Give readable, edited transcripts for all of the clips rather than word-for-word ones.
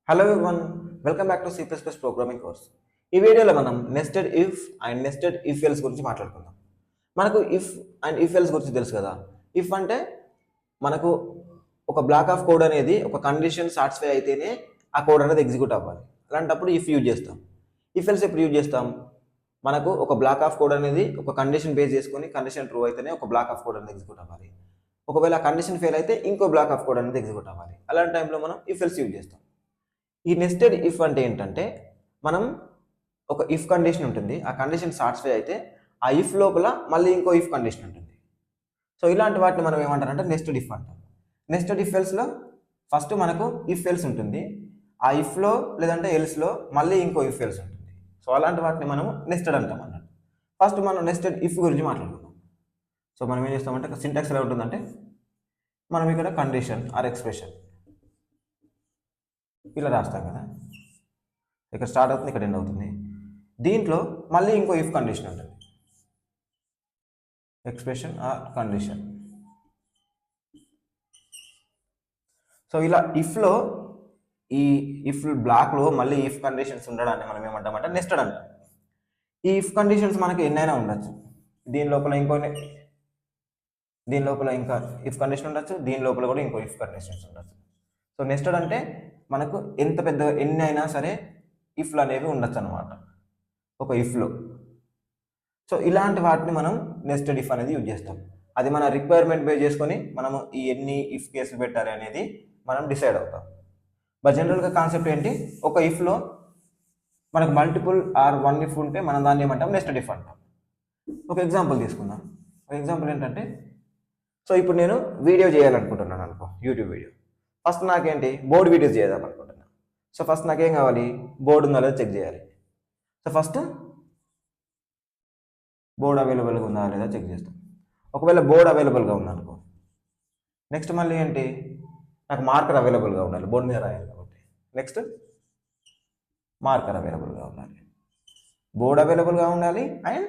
Hello everyone, welcome back to C plus plus programming course. ఈ వీడియోలో మనం nested if and nested if else గురించి మాట్లాడుకుందాం. మనకు ఇఫ్ అండ్ ఇఫ్ ఎల్స్ గురించి తెలుసు కదా. ఇఫ్ అంటే మనకు ఒక బ్లాక్ ఆఫ్ కోడ్ అనేది ఒక కండిషన్ సాటిస్ఫై అయితేనే ఆ కోడ్ అనేది ఎగ్జిక్యూట్ అవ్వాలి. అలాంటప్పుడు ఇఫ్ యూజ్ చేస్తాం. ఇఫ్ ఎల్స్ ఎప్పుడు యూజ్ చేస్తాం? మనకు ఒక బ్లాక్ ఆఫ్ కోడ్ అనేది ఒక కండిషన్ బేస్ చేసుకొని కండిషన్ ట్రూ అయితేనే ఒక బ్లాక్ ఆఫ్ కోడ్ అనేది ఎగ్జిక్యూట్ అవ్వాలి. ఒకవేళ కండిషన్ ఫెయిల్ అయితే ఇంకో బ్లాక్ ఆఫ్ కోడ్ అనేది ఎగ్జిక్యూట్ అవ్వాలి. అలాంటి టైంలో మనం ఇఫ్ ఎల్స్ యూజ్ చేస్తాం. ఈ నెస్టెడ్ ఇఫ్ అంటే ఏంటంటే మనం ఒక ఇఫ్ కండిషన్ ఉంటుంది, ఆ కండిషన్ సాటిస్ఫై అయితే ఆ ఇఫ్ లోపల మళ్ళీ ఇంకో ఇఫ్ కండిషన్ ఉంటుంది. సో ఇలాంటి వాటిని మనం ఏమంటారంటే నెస్టెడ్ ఇఫ్ అంటాం. నెస్టెడ్ ఇఫ్ ఎల్స్లో ఫస్ట్ మనకు ఇఫ్ ఎల్స్ ఉంటుంది, ఆ ఇఫ్లో లేదంటే ఎల్స్లో మళ్ళీ ఇంకో ఇఫ్ ఎల్స్ ఉంటుంది. సో అలాంటి వాటిని మనం నెస్టెడ్ అంటాం అన్నట్టు. ఫస్ట్ మనం నెస్టెడ్ ఇఫ్ గురించి మాట్లాడుకుందాం. సో మనం ఏం చేస్తామంటే సింటాక్స్ ఎలా ఉంటుందంటే మనం ఇక్కడ కండిషన్ ఆర్ ఎక్స్ప్రెషన్ ఇలా రాస్తాం కదా. ఇక్కడ స్టార్ట్ అవుతుంది, ఇక్కడ ఎండ్ అవుతుంది. దీంట్లో మళ్ళీ ఇంకో ఇఫ్ కండిషన్ ఉంటుంది, ఎక్స్ప్రెషన్ ఆర్ కండిషన్. సో ఇలా ఇఫ్లో ఈ ఇఫ్ బ్లాక్లో మళ్ళీ ఇఫ్ కండిషన్స్ ఉండడాన్ని మనం ఏమంటామంటే నెస్టెడ్ అంటాం. ఈ ఇఫ్ కండిషన్స్ మనకి ఎన్నైనా ఉండొచ్చు. దీని లోపల ఇంకా ఇఫ్ కండిషన్ ఉండొచ్చు, దీని లోపల కూడా ఇంకో ఇఫ్ కండిషన్స్ ఉండొచ్చు. సో నెస్టెడ్ అంటే మనకు ఎంత పెద్ద ఎన్ని అయినా సరే ఇఫ్లు అనేవి ఉండొచ్చు అనమాట ఒక ఇఫ్లో. సో ఇలాంటి వాటిని మనం నెస్టెడ్ ఇఫ్ అనేది యూజ్ చేస్తాం. అది మన రిక్వైర్మెంట్ బేస్ చేసుకొని మనము ఈ ఎన్ని ఇఫ్ కేసులు పెట్టాలి అనేది మనం డిసైడ్ అవుతాం. బట్ జనరల్గా కాన్సెప్ట్ ఏంటి, ఒక ఇఫ్లో మనకు మల్టిపుల్ ఆర్ వన్ ఇఫ్ ఉంటే మనం దాన్ని ఏమంటాం నెస్టెడ్ ఇఫ్ అంటాం. ఒక ఎగ్జాంపుల్ తీసుకుందాం. ఒక ఎగ్జాంపుల్ ఏంటంటే, సో ఇప్పుడు నేను వీడియో చేయాలనుకుంటున్నాను అనుకో, యూట్యూబ్ వీడియో. ఫస్ట్ నాకేంటి బోర్డ్ వీడియోస్ చేద్దాం అనుకుంటున్నాను. సో ఫస్ట్ నాకేం కావాలి, బోర్డు ఉందా లేదా చెక్ చేయాలి. సో ఫస్ట్ బోర్డ్ అవైలబుల్గా ఉందా లేదా చెక్ చేస్తాం. ఒకవేళ బోర్డ్ అవైలబుల్గా ఉందనుకో, నెక్స్ట్ మళ్ళీ ఏంటి, నాకు మార్కర్ అవైలబుల్గా ఉండాలి, బోర్డు మీద రాయాలి కాబట్టి నెక్స్ట్ మార్కర్ అవైలబుల్గా ఉండాలి. బోర్డ్ అవైలబుల్గా ఉండాలి అండ్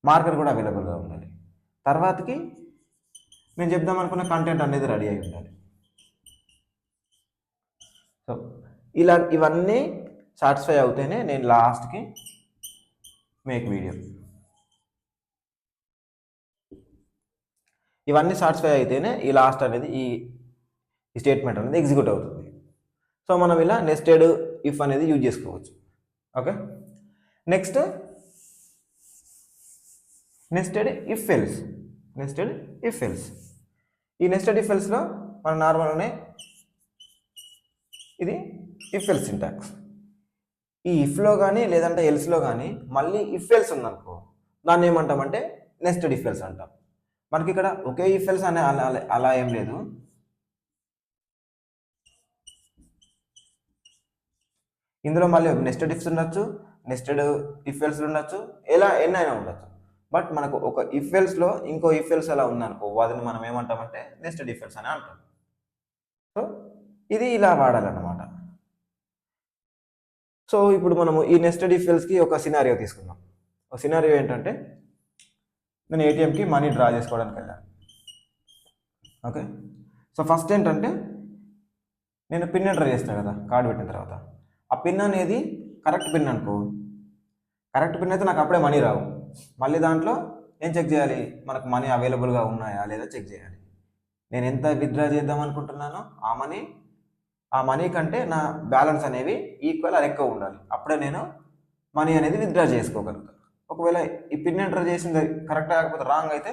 మార్కర్ కూడా అవైలబుల్గా ఉండాలి. తర్వాతకి నేను చెప్దాం అనుకున్న కంటెంట్ అనేది రెడీ అయి ఉండాలి. సో ఇలా ఇవన్నీ సాటిస్ఫై అవుతేనే నేను లాస్ట్కి మేక్ వీడియో. ఇవన్నీ సాటిస్ఫై అయితేనే ఈ లాస్ట్ అనేది ఈ స్టేట్మెంట్ అనేది ఎగ్జిక్యూట్ అవుతుంది. సో మనం ఇలా నెస్టెడ్ ఇఫ్ అనేది యూజ్ చేసుకోవచ్చు. Okay, next nested if else. Nested if else, ఈ నెస్టెడ్ ఇఫ్ ఎల్స్లో మన నార్మల్గానే ఇది ఇఫ్ ఎల్స్ సింటాక్స్. ఈ ఇఫ్లో కానీ లేదంటే ఎల్స్లో కానీ మళ్ళీ ఇఫ్ ఎల్స్ ఉందనుకో, దాన్ని ఏమంటామంటే నెస్టెడ్ ఇఫ్ ఎల్స్ అంటాం. మనకి ఇక్కడ ఒకే ఇఫ్ ఎల్స్ అనే అలా ఏం లేదు. ఇందులో మళ్ళీ నెస్టెడ్ ఇఫ్స్ ఉండొచ్చు, నెస్టెడ్ ఇఫ్ ఎల్స్ ఉండొచ్చు, ఎలా ఎన్నైనా ఉండొచ్చు. బట్ మనకు ఒక ఇఫ్ ఎల్స్లో ఇంకో ఇఫ్ ఎల్స్ అలా ఉందనుకో, వాటిని మనం ఏమంటామంటే నెస్టెడ్ ఇఫ్ ఎల్స్ అని అంటాం. సో ఇది ఇలా వాడాలన్నమాట. సో ఇప్పుడు మనము ఈ నెస్టెడ్ ఇఫ్ ఎల్స్కి ఒక సినారియో తీసుకుందాం. ఒక సినారియో ఏంటంటే, నేను ఏటీఎంకి మనీ డ్రా చేసుకోవడానికి వెళ్ళాను. ఓకే, సో ఫస్ట్ ఏంటంటే నేను పిన్ ఎంటర్ చేస్తాను కదా కార్డు పెట్టిన తర్వాత. ఆ పిన్ అనేది కరెక్ట్ పిన్ అనుకో, కరెక్ట్ పిన్ అయితే నాకు అప్పుడే మనీ రావు. మళ్ళీ దాంట్లో ఏం చెక్ చేయాలి, మనకు మనీ అవైలబుల్గా ఉన్నాయా లేదా చెక్ చేయాలి. నేను ఎంత విత్డ్రా చేద్దాం అనుకుంటున్నానో ఆ మనీ కంటే నా బ్యాలెన్స్ అనేవి ఈక్వల్ ఆర్ ఎక్కువ ఉండాలి. అప్పుడే నేను మనీ అనేది విత్డ్రా చేసుకోగలుగుతాను. ఒకవేళ ఈ పిన్ ఎంటర్ చేసింది కరెక్ట్ కాకపోతే రాంగ్ అయితే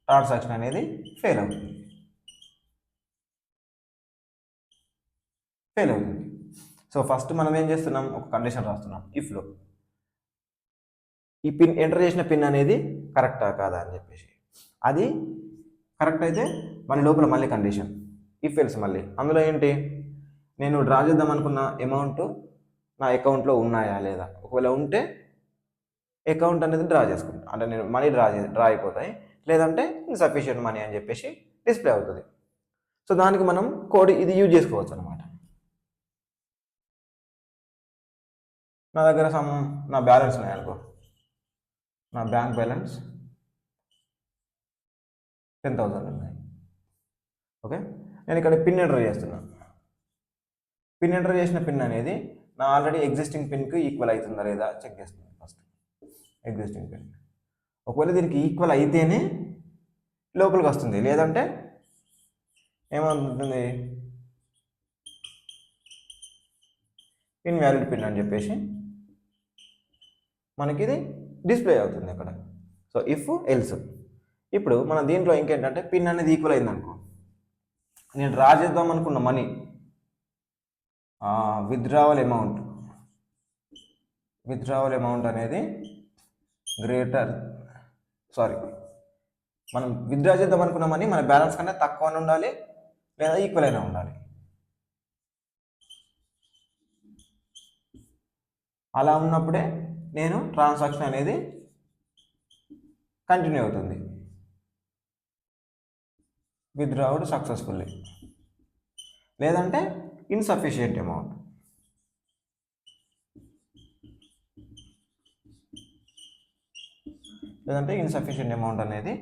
ట్రాన్సాక్షన్ అనేది ఫెయిల్ అవుతుంది. సో ఫస్ట్ మనం ఏం చేస్తున్నాం, ఒక కండిషన్ రాస్తున్నాం ఇఫ్లో. ఈ పిన్ ఎంటర్ చేసిన పిన్ అనేది కరెక్టా కాదా అని చెప్పేసి, అది కరెక్ట్ అయితే మళ్ళీ లోపల మళ్ళీ కండిషన్ ఇఫ్ ఎల్స్. మళ్ళీ అందులో ఏంటి, నేను డ్రా చేద్దాం అనుకున్న అమౌంట్ నా అకౌంట్లో ఉన్నాయా లేదా. ఒకవేళ ఉంటే అకౌంట్ అనేది డ్రా చేసుకుంటాను, అంటే నేను మనీ డ్రా అయిపోతాయి. లేదంటే ఇన్సఫిషియెంట్ మనీ అని చెప్పేసి డిస్ప్లే అవుతుంది. సో దానికి మనం కోడ్ ఇది యూజ్ చేసుకోవచ్చు అనమాట. నా దగ్గర నా బ్యాలెన్స్ ఉన్నాయి అనుకో, నా బ్యాంక్ బ్యాలెన్స్ 10,000 ఉన్నాయి. ఓకే, నేను ఇక్కడ పిన్ ఎంటర్ చేస్తున్నాను. పిన్ ఎంటర్ చేసిన పిన్ అనేది నా ఆల్రెడీ ఎగ్జిస్టింగ్ పిన్కి ఈక్వల్ అవుతుందా లేదా చెక్ చేస్తుంది ఫస్ట్. ఎగ్జిస్టింగ్ పిన్ ఒకవేళ దీనికి ఈక్వల్ అయితేనే లోపలికి వస్తుంది, లేదంటే ఏమవుతుంది, ఇన్వాలిడ్ పిన్ అని చెప్పేసి మనకి ఇది డిస్ప్లే అవుతుంది అక్కడ. So if else. ఇప్పుడు మన దీంట్లో ఇంకేంటంటే పిన్ అనేది ఈక్వల్ అయిందనుకో, నేను డ్రా చేద్దాం అనుకున్న మనీ విత్డ్రావల్ అమౌంట్ అనేది మనం విత్డ్రా చేద్దాం అనుకున్న మనీ మన బ్యాలెన్స్ కన్నా తక్కువ ఉండాలి లేదా ఈక్వల్ అయినా ఉండాలి. అలా ఉన్నప్పుడే నేను ట్రాన్సాక్షన్ అనేది కంటిన్యూ అవుతుంది, విత్డ్రావుడ్ సక్సెస్ఫుల్లీ. లేదంటే ఇన్సఫిషియెంట్ అమౌంట్. అనేది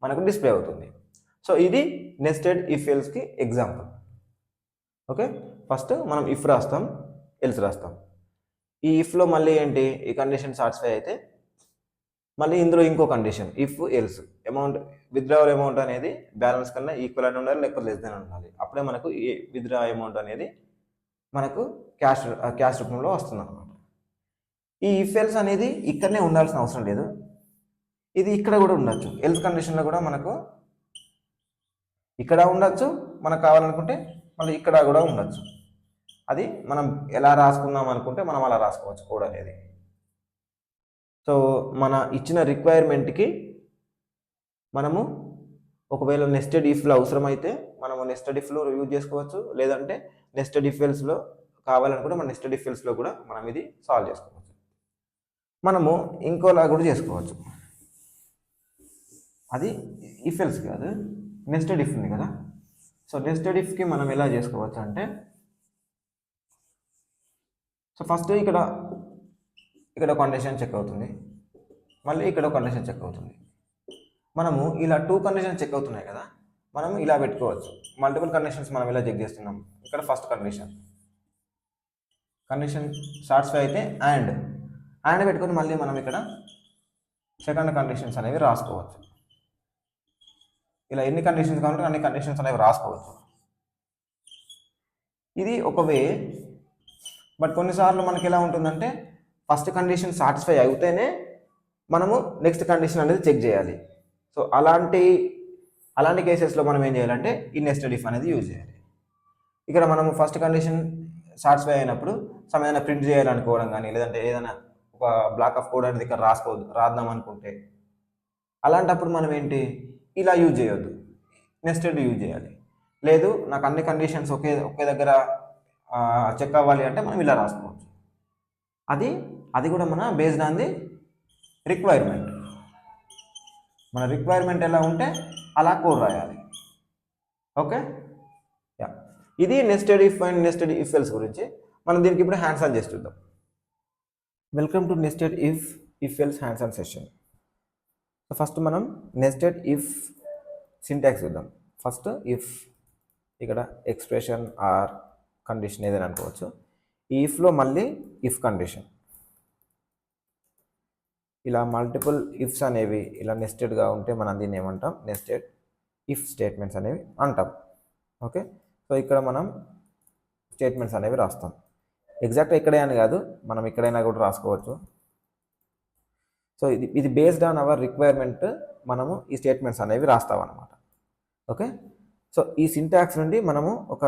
మనకు డిస్ప్లే అవుతుంది. సో ఇది నెస్టెడ్ ఇఫ్ ఎల్స్కి ఎగ్జాంపుల్. ఓకే, ఫస్ట్ మనం ఇఫ్ రాస్తాం, ఎల్స్ రాస్తాం. ఈ ఇఫ్లో మళ్ళీ ఏంటి, ఈ కండిషన్ సాటిస్ఫై అయితే మళ్ళీ ఇందులో ఇంకో condition if else withdrawal amount అనేది బ్యాలెన్స్ కన్నా ఈక్వల్ అని ఉండాలి, లేకపోతే లెస్ దెన్ ఉండాలి. అప్పుడే మనకు ఈ విత్డ్రా అమౌంట్ అనేది మనకు క్యాష్ రూపంలో వస్తుంది అనమాట. ఈ ఇఫ్ ఎల్స్ అనేది ఇక్కడనే ఉండాల్సిన అవసరం లేదు, ఇది ఇక్కడ కూడా ఉండొచ్చు. ఎల్స్ కండిషన్లో కూడా మనకు ఇక్కడ ఉండొచ్చు, మనకు కావాలనుకుంటే మళ్ళీ ఇక్కడ కూడా ఉండొచ్చు. అది మనం ఎలా రాసుకుందాం అనుకుంటే మనం అలా రాసుకోవచ్చు కోడ్ అనేది. సో మన ఇచ్చిన రిక్వైర్మెంట్కి మనము ఒకవేళ నెస్టెడ్ ఇఫ్లో అవసరమైతే మనము నెస్టెడ్ ఇఫ్లో యూజ్ చేసుకోవచ్చు, లేదంటే నెస్టెడ్ ఇఫ్ ఎల్స్లో కావాలనుకుంటే మన నెస్టెడ్ ఇఫ్ ఎల్స్లో కూడా మనం ఇది సాల్వ్ చేసుకోవచ్చు. మనము ఇంకోలా కూడా చేసుకోవచ్చు. అది ఇఫ్ ఎల్స్ కాదు, నెస్టెడ్ ఇఫ్ ఉంది కదా. సో నెస్టెడ్ ఇఫ్కి మనం ఎలా చేసుకోవచ్చు అంటే, సో ఫస్ట్ ఇక్కడ కండిషన్ చెక్ అవుతుంది, మళ్ళీ ఇక్కడ కండిషన్ చెక్ అవుతుంది. మనము ఇలా 2 కండిషన్ చెక్ అవుతున్నాయి కదా, మనం ఇలా పెట్టుకోవచ్చు. మల్టిపుల్ కండిషన్స్ మనం ఇలా చెక్ చేస్తున్నాం. ఇక్కడ ఫస్ట్ కండిషన్ సాటిస్ఫై అయితే అండ్ పెట్టుకొని మళ్ళీ మనం ఇక్కడ సెకండ్ కండిషన్స్ అనేవి రాసుకోవచ్చు. ఇలా ఎన్ని కండిషన్స్ కావాలంటే అన్ని కండిషన్స్ అనేవి రాసుకోవచ్చు. ఇది ఒక వే. బట్ కొన్నిసార్లు మనకి ఎలా ఉంటుందంటే ఫస్ట్ కండిషన్ సాటిస్ఫై అయితేనే మనము నెక్స్ట్ కండిషన్ అనేది చెక్ చేయాలి. సో అలాంటి కేసెస్లో మనం ఏం చేయాలంటే ఈ నెస్టెడ్ ఇఫ్ అనేది యూజ్ చేయాలి. ఇక్కడ మనము ఫస్ట్ కండిషన్ సాటిస్ఫై అయినప్పుడు ఏదైనా ప్రింట్ చేయాలనుకోవడం కానీ, లేదంటే ఏదైనా ఒక బ్లాక్ ఆఫ్ కోడ్ అనేది ఇక్కడ రాద్దాం అనుకుంటే, అలాంటప్పుడు మనం ఏంటి ఇలా యూజ్ చేయొద్దు, నెస్టెడ్ యూజ్ చేయాలి. లేదు నాకు అన్ని కండిషన్స్ ఒకే దగ్గర చెక్ అవ్వాలి అంటే మనం ఇలా రాసుకోవచ్చు. అది కూడా మన బేస్డ్ ఆన్ ది రిక్వైర్మెంట్. మన రిక్వైర్మెంట్ ఎలా ఉంటే అలా కోడ్ రాయాలి. ఓకే, యా, ఇది nested if and nested if else గురించి. మనం దీనికి ఇప్పుడు హ్యాండ్స్ ఆన్ చేసి చూద్దాం. Welcome to nested if else hands on session. So first మనం నెస్టెడ్ ఇఫ్ సింటాక్స్ చూద్దాం. ఫస్ట్ ఇఫ్, ఇక్కడ ఎక్స్ప్రెషన్ ఆర్ కండిషన్ ఏదైనా అనుకోవచ్చు. ఈ ఇఫ్లో మళ్ళీ ఇఫ్ కండిషన్, ఇలా మల్టిపుల్ ఇఫ్స్ అనేవి ఇలా నెస్టెడ్గా ఉంటే మనం దీన్ని ఏమంటాం, నెస్టెడ్ ఇఫ్ స్టేట్మెంట్స్ అనేవి అంటాం. ఓకే, సో ఇక్కడ మనం స్టేట్మెంట్స్ అనేవి రాస్తాం. ఎగ్జాక్ట్గా ఇక్కడే అని కాదు, మనం ఎక్కడైనా కూడా రాసుకోవచ్చు. సో ఇది బేస్డ్ ఆన్ అవర్ రిక్వైర్మెంట్ మనము ఈ స్టేట్మెంట్స్ అనేవి రాస్తాం అన్నమాట. ఓకే, సో ఈ సింటాక్స్ నుండి మనము ఒక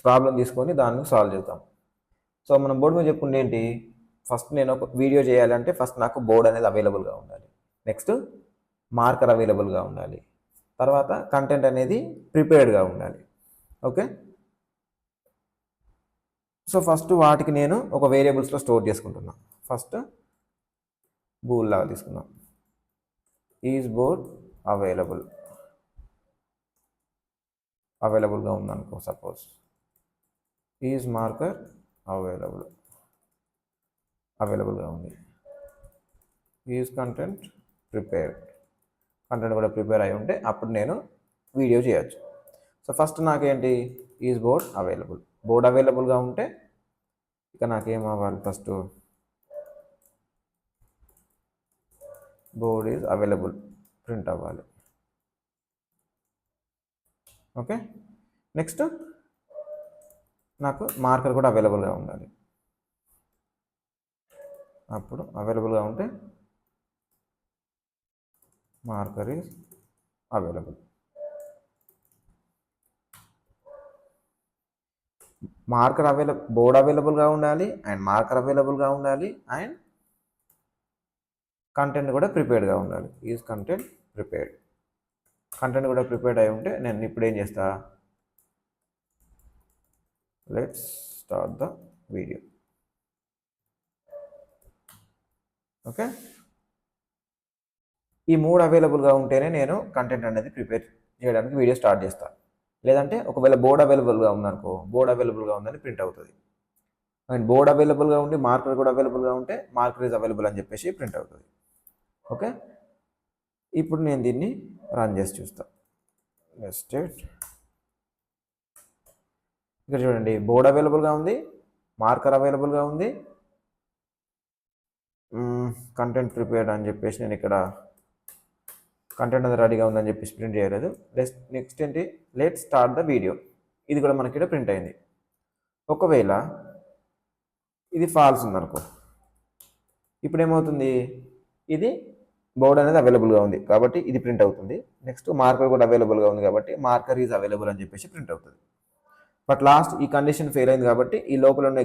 ప్రాబ్లం తీసుకొని దాన్ని సాల్వ్ చేద్దాం. సో మనం బోర్డు మీద చెప్పుకుంటే ఏంటి, ఫస్ట్ నేను ఒక వీడియో చేయాలంటే ఫస్ట్ నాకు బోర్డ్ అనేది అవైలబుల్గా ఉండాలి, నెక్స్ట్ మార్కర్ అవైలబుల్గా ఉండాలి, తర్వాత కంటెంట్ అనేది ప్రిపేర్డ్గా ఉండాలి. ఓకే, సో ఫస్ట్ వాటికి నేను ఒక వేరియబుల్స్లో స్టోర్ చేసుకుంటున్నాను. ఫస్ట్ బూల్ లాగా తీసుకుందాం. ఈజ్ బోర్డ్ అవైలబుల్గా ఉందనుకో, సపోజ్ ఈజ్ మార్కర్ అవైలబుల్గా ఉంది. ఈజ్ కంటెంట్ కూడా ప్రిపేర్ అయి ఉంటే అప్పుడు నేను వీడియో చేయొచ్చు. సో ఫస్ట్ నాకేంటి, ఈజ్ బోర్డ్ అవైలబుల్. బోర్డ్ అవైలబుల్గా ఉంటే ఇక నాకేం అవ్వాలి, first board is available print అవ్వాలి. ఓకే, నెక్స్ట్ నాకు మార్కర్ కూడా అవైలబుల్గా ఉండాలి. అప్పుడు అవైలబుల్గా ఉంటే మార్కర్ ఈజ్ అవైలబుల్. బోర్డ్ అవైలబుల్గా ఉండాలి అండ్ మార్కర్ అవైలబుల్గా ఉండాలి అండ్ కంటెంట్ కూడా ప్రిపేర్డ్గా ఉండాలి. Is content prepared. కంటెంట్ కూడా ప్రిపేర్డ్ అయి ఉంటే నేను ఇప్పుడు ఏం చేస్తా, let's start the video. Okay, ఈ 3 అవైలబుల్గా ఉంటేనే నేను కంటెంట్ అనేది ప్రిపేర్ చేయడానికి వీడియో స్టార్ట్ చేస్తాను. లేదంటే ఒకవేళ బోర్డ్ అవైలబుల్గా ఉందనుకో, బోర్డ్ అవైలబుల్గా ఉందని ప్రింట్ అవుతుంది. అండ్ బోర్డ్ అవైలబుల్గా ఉండి మార్కర్ కూడా అవైలబుల్గా ఉంటే మార్కర్ ఈజ్ అవైలబుల్ అని చెప్పేసి ప్రింట్ అవుతుంది. ఓకే, ఇప్పుడు నేను దీన్ని రన్ చేసి చూస్తాను. నెస్టెడ్, ఇక్కడ చూడండి బోర్డ్ అవైలబుల్గా ఉంది, మార్కర్ అవైలబుల్గా ఉంది, కంటెంట్ ప్రిపేర్డ్ అని చెప్పేసి నేను ఇక్కడ కంటెంట్ అది రెడీగా ఉందని చెప్పేసి ప్రింట్ చేయలేదు. నెక్స్ట్ ఏంటి, లెట్ స్టార్ట్ ద వీడియో. ఇది కూడా మనకి ఇక్కడ ప్రింట్ అయింది. ఒకవేళ ఇది ఫాల్స్ ఉందనుకో, ఇప్పుడు ఏమవుతుంది, ఇది బోర్డ్ అనేది అవైలబుల్గా ఉంది కాబట్టి ఇది ప్రింట్ అవుతుంది. నెక్స్ట్ మార్కర్ కూడా అవైలబుల్గా ఉంది కాబట్టి మార్కర్ ఈజ్ అవైలబుల్ అని చెప్పేసి ప్రింట్ అవుతుంది. బట్ లాస్ట్ ఈ కండిషన్ ఫెయిల్ అయింది కాబట్టి ఈ లోపల ఉన్న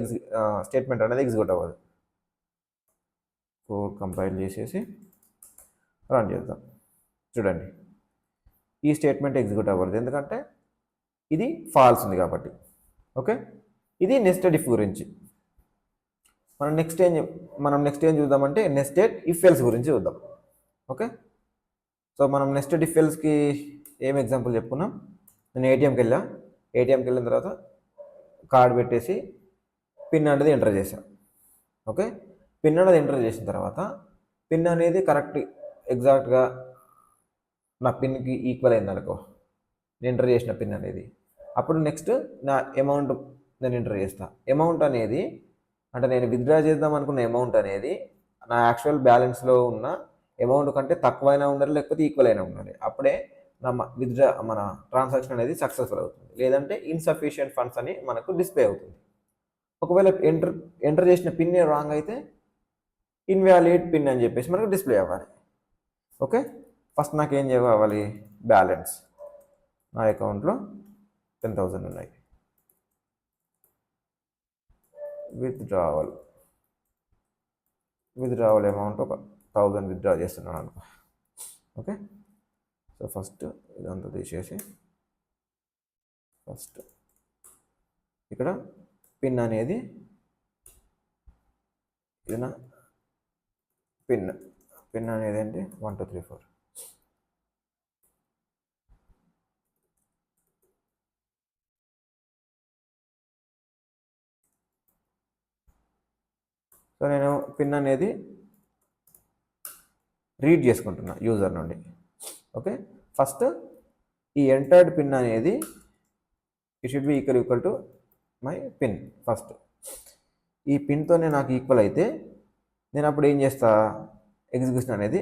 స్టేట్మెంట్ అనేది ఎగ్జిక్యూట్ అవ్వదు. కోడ్ కంపైల్ చేసేసి రన్ చేద్దాం. చూడండి, ఈ స్టేట్మెంట్ ఎగ్జిక్యూట్ అవ్వదు ఎందుకంటే ఇది ఫాల్స్ ఉంది కాబట్టి. ఓకే, ఇది నెస్టెడ్ ఇఫ్ గురించి. మనం నెక్స్ట్ ఏం చూద్దామంటే నెస్టెడ్ ఇఫ్ ఎల్స్ గురించి చూద్దాం. ఓకే, సో మనం నెస్టెడ్ ఇఫ్ ఎల్స్కి ఏం ఎగ్జాంపుల్ చెప్పుకున్నాం. నేను ఏటీఎంకి వెళ్ళిన తర్వాత కార్డ్ పెట్టేసి పిన్ అనేది ఎంటర్ చేశాను. ఓకే, పిన్ అనేది ఎంటర్ చేసిన తర్వాత పిన్ అనేది కరెక్ట్ ఎగ్జాక్ట్గా నా పిన్కి ఈక్వల్ అయింది అనుకో, నేను ఎంటర్ చేసిన పిన్ అనేది. అప్పుడు నెక్స్ట్ నా అమౌంట్ నేను ఎంటర్ చేస్తాను. అమౌంట్ అనేది అంటే నేను విత్డ్రా చేద్దాం అనుకున్న అమౌంట్ అనేది నా యాక్చువల్ బ్యాలెన్స్లో ఉన్న అమౌంట్ కంటే తక్కువైనా ఉండాలి, లేకపోతే ఈక్వల్ అయినా ఉండాలి. అప్పుడే మన ట్రాన్సాక్షన్ అనేది సక్సెస్ఫుల్ అవుతుంది. లేదంటే ఇన్సఫిషియంట్ ఫండ్స్ అని మనకు డిస్ప్లే అవుతుంది. ఒకవేళ ఎంటర్ చేసిన పిన్ రాంగ్ అయితే ఇన్వాలిడ్ పిన్ అని చెప్పేసి మనకు డిస్ప్లే అవ్వాలి. ఓకే, ఫస్ట్ నాకు ఏం కావాలి, బ్యాలెన్స్. నా అకౌంట్లో 10,000 ఉన్నాయి. విత్డ్రావల్ అమౌంట్ ఒక 1000 విత్డ్రా చేస్తున్నాను అనుకో. ఓకే, సో ఫస్ట్ ఇదంతా తీసేసి ఫస్ట్ ఇక్కడ పిన్ అనేది ఇది నా పిన్ అనేది ఏంటి 1 2 3 4. సో నేను పిన్ అనేది రీడ్ చేసుకుంటున్నా యూజర్ నుండి. ఓకే, ఫస్ట్ ఈ ఎంటర్డ్ పిన్ అనేది it should be equal to my pin. First ఈ పిన్తోనే నాకు ఈక్వల్ అయితే నేను అప్పుడు ఏం చేస్తా, ఎగ్జిక్యూషన్ అనేది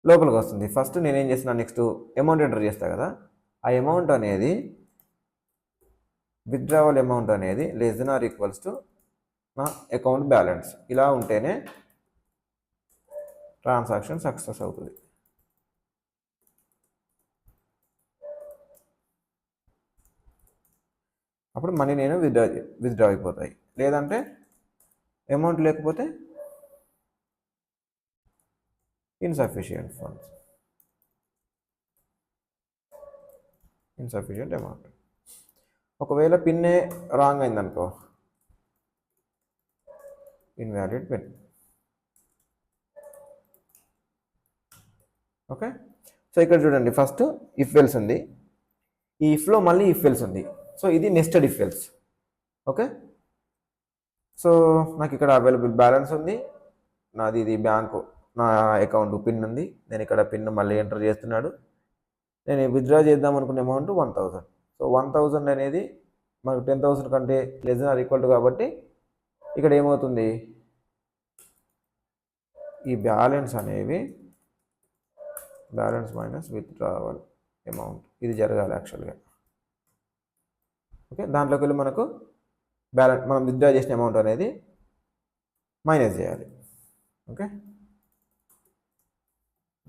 లోపలికి వస్తుంది. ఫస్ట్ నేనేం చేస్తున్నా, నెక్స్ట్ అమౌంట్ ఎంటర్ చేస్తా కదా, ఆ అమౌంట్ అనేది విత్డ్రావల్ అమౌంట్ అనేది less than or equals to నా అకౌంట్ బ్యాలెన్స్. ఇలా ఉంటేనే ట్రాన్సాక్షన్ సక్సెస్ అవుతుంది. అప్పుడు మనీ నేను విత్డ్రా అయిపోతాయి. లేదంటే అమౌంట్ లేకపోతే ఇన్సఫిషియంట్ అమౌంట్. ఒకవేళ పిన్నే రాంగ్ అయిందనుకో, ఇన్వాలిడ్ పిన్. ఓకే, సో ఇక్కడ చూడండి ఫస్ట్ ఇఫ్ ఎల్స్ ఉంది, ఈ ఇఫ్లో మళ్ళీ ఇఫ్ ఎల్స్ ఉంది. సో ఇది nested if else. Okay, so నాకు ఇక్కడ అవైలబుల్ బ్యాలెన్స్ ఉంది, నాది ఇది బ్యాంకు నా అకౌంట్ పిన్ ఉంది. నేను ఇక్కడ పిన్ మళ్ళీ ఎంటర్ చేస్తున్నాడు. నేను విత్డ్రా చేద్దాం అనుకున్న అమౌంట్ 1000. సో 1000 అనేది మనకు 10,000 కంటే less than or equal to కాబట్టి ఇక్కడ ఏమవుతుంది, ఈ బ్యాలెన్స్ అనేవి బ్యాలెన్స్ మైనస్ విత్డ్రావల్ అమౌంట్ ఇది జరగాలి యాక్చువల్గా. ఓకే, దాంట్లోకి వెళ్ళి మనకు బ్యాలెన్స్ మనం విత్డ్రా చేసిన అమౌంట్ అనేది మైనస్ చేయాలి. Okay,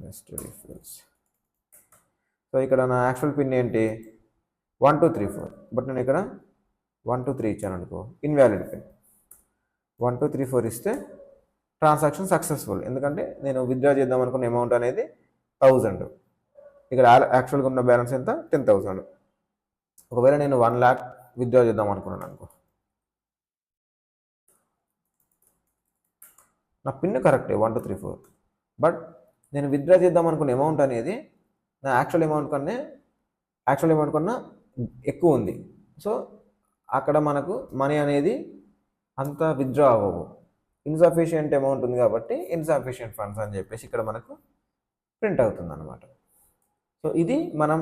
nested if else. So ఇక్కడ నా యాక్చువల్ పిన్ ఏంటి 1 2 3 4, బట్ నేను ఇక్కడ 1 2 3 ఇచ్చాను అనుకో, ఇన్వాలిడ్ పిన్. 1 2 3 4 ఇస్తే ట్రాన్సాక్షన్ సక్సెస్ఫుల్, ఎందుకంటే నేను విత్డ్రా చేద్దాం అనుకున్న అమౌంట్ అనేది 1000. ఇక్కడ యాక్చువల్గా ఉన్న బ్యాలెన్స్ ఎంత 10,000. ఒకవేళ నేను 1 lakh విత్డ్రా చేద్దాం అనుకున్నాను అనుకో, నా పిన్ కరెక్టే 1 2 3 4, బట్ నేను విత్డ్రా చేద్దాం అనుకున్న అమౌంట్ అనేది నా యాక్చువల్ అమౌంట్ కన్నా ఎక్కువ ఉంది. సో అక్కడ మనకు మనీ అనేది అంత విత్డ్రా అవ్వవు, ఇన్సఫిషియంట్ అమౌంట్ ఉంది కాబట్టి ఇన్సఫిషియంట్ ఫండ్స్ అని చెప్పేసి ఇక్కడ మనకు ప్రింట్ అవుతుంది అనమాట. సో ఇది మనం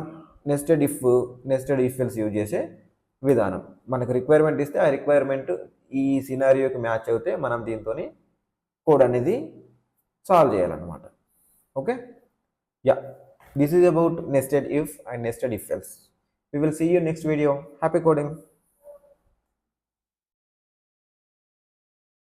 నెస్టెడ్ ఇఫ్ ఎల్స్ యూజ్ చేసే విధానం. మనకు రిక్వైర్మెంట్ ఇస్తే ఆ రిక్వైర్మెంట్ ఈ సినారియోకి మ్యాచ్ అవుతే మనం దీంతో కోడ్ అనేది సాల్వ్ చేయాలన్నమాట. Okay, yeah, this is about nested if and nested if else. We will see you next video. Happy coding.